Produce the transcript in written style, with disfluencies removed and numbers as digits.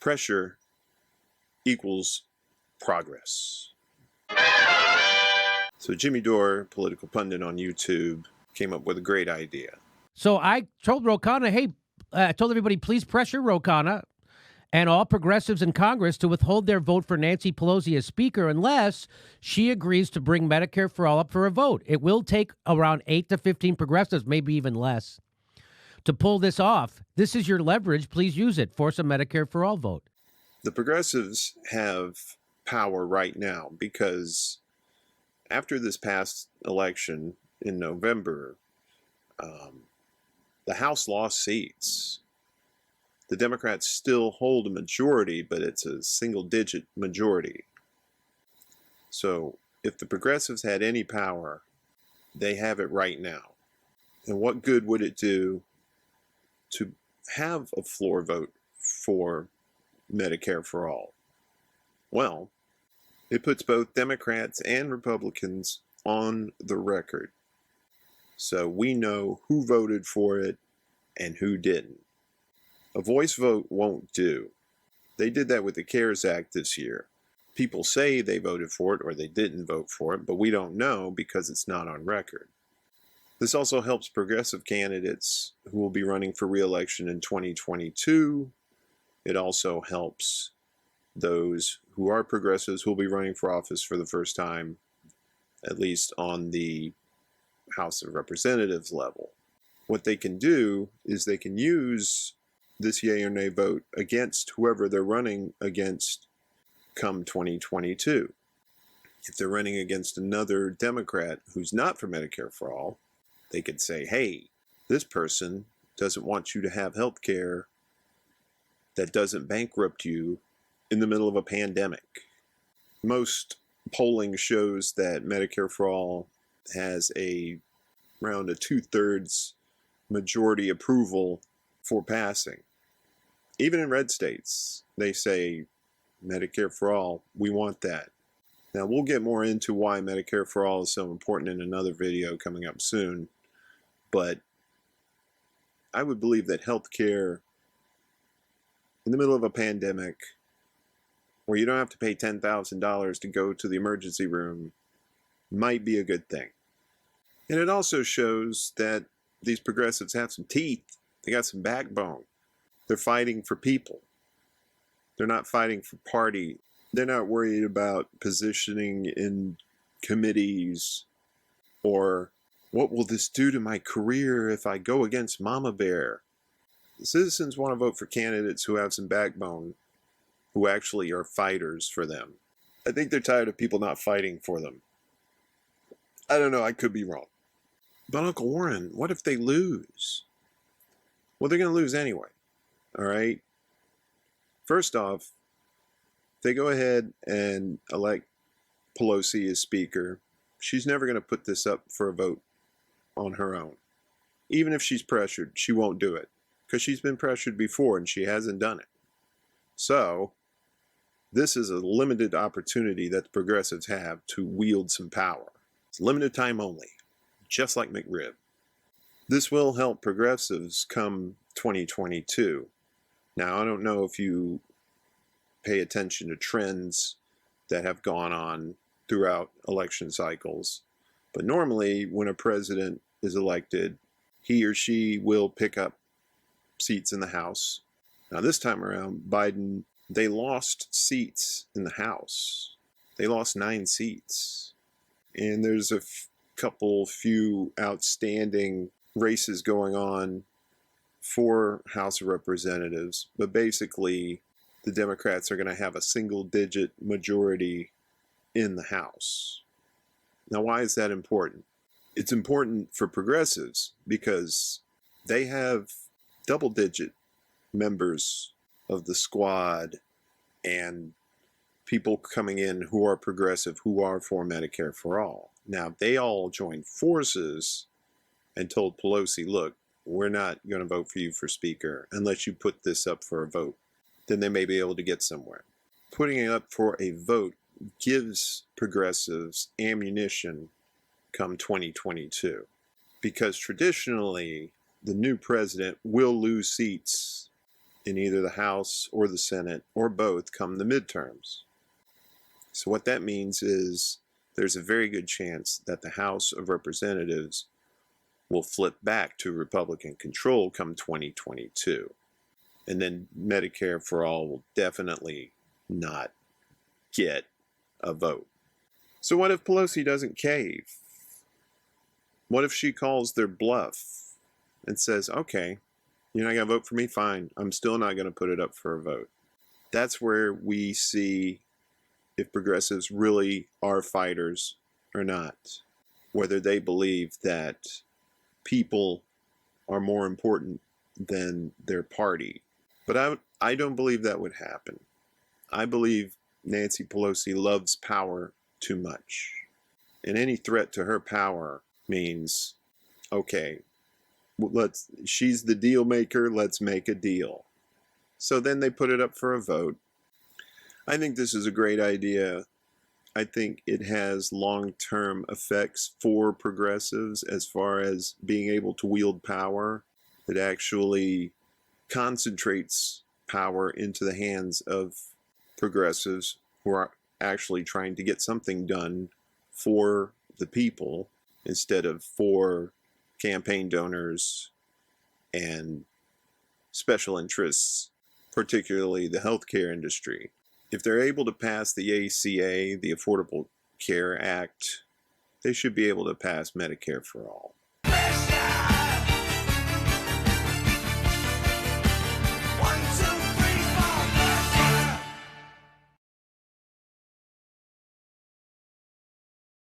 Pressure equals progress. So Jimmy Dore, political pundit on YouTube, came up with a great idea. So I told Ro Khanna, hey, I told everybody, please pressure Ro Khanna and all progressives in Congress to withhold their vote for Nancy Pelosi as Speaker unless she agrees to bring Medicare for All up for a vote. It will take around 8 to 15 progressives, maybe even less, to pull this off. This is your leverage. Please use it. Force a Medicare for All vote. The progressives have power right now because after this past election in November, the House lost seats. The Democrats still hold a majority, but it's a single-digit majority. So if the progressives had any power, they have it right now. And what good would it do to have a floor vote for Medicare for All? Well, it puts both Democrats and Republicans on the record. So we know who voted for it and who didn't. A voice vote won't do. They did that with the CARES Act this year. People say they voted for it or they didn't vote for it, but we don't know because it's not on record. This also helps progressive candidates who will be running for re-election in 2022. It also helps those who are progressives who will be running for office for the first time, at least on the House of Representatives level. What they can do is they can use this yay or nay vote against whoever they're running against come 2022. If they're running against another Democrat who's not for Medicare for All, they could say, hey, this person doesn't want you to have health care that doesn't bankrupt you in the middle of a pandemic. Most polling shows that Medicare for All has around a 2/3 majority approval for passing. Even in red states, they say Medicare for All, we want that. Now, we'll get more into why Medicare for All is so important in another video coming up soon, but I would believe that health care in the middle of a pandemic, where you don't have to pay $10,000 to go to the emergency room, might be a good thing. And it also shows that these progressives have some teeth. They got some backbone. They're fighting for people. They're not fighting for party. They're not worried about positioning in committees or what will this do to my career if I go against Mama Bear. The citizens want to vote for candidates who have some backbone, who actually are fighters for them. I think they're tired of people not fighting for them. I don't know, I could be wrong. But Uncle Warren, what if they lose? Well, they're going to lose anyway, all right? First off, they go ahead and elect Pelosi as Speaker. She's never going to put this up for a vote on her own. Even if she's pressured, she won't do it because she's been pressured before and she hasn't done it. So this is a limited opportunity that the progressives have to wield some power. It's limited time only, just like McRib. This will help progressives come 2022. Now, I don't know if you pay attention to trends that have gone on throughout election cycles, but normally when a president is elected, he or she will pick up seats in the House. Now, this time around, Biden, they lost seats in the House. They lost 9 seats. And there's a few outstanding races going on for House of Representatives. But basically, the Democrats are going to have a single-digit majority in the House. Now, why is that important? It's important for progressives because they have double-digit members of the squad and people coming in who are progressive, who are for Medicare for All. Now, they all joined forces and told Pelosi, look, we're not going to vote for you for Speaker unless you put this up for a vote. Then they may be able to get somewhere. Putting it up for a vote gives progressives ammunition come 2022. Because traditionally, the new president will lose seats in either the House or the Senate or both come the midterms. So what that means is there's a very good chance that the House of Representatives will flip back to Republican control come 2022. And then Medicare for All will definitely not get a vote. So what if Pelosi doesn't cave? What if she calls their bluff and says, okay, you're not going to vote for me? Fine. I'm still not going to put it up for a vote. That's where we see if progressives really are fighters or not, whether they believe that people are more important than their party. But I don't believe that would happen. I believe Nancy Pelosi loves power too much. And any threat to her power means, okay, she's the deal maker, let's make a deal. So then they put it up for a vote. I think this is a great idea. I think it has long-term effects for progressives as far as being able to wield power. It actually concentrates power into the hands of progressives who are actually trying to get something done for the people instead of for campaign donors and special interests, particularly the healthcare industry. If they're able to pass the ACA, the Affordable Care Act, they should be able to pass Medicare for All.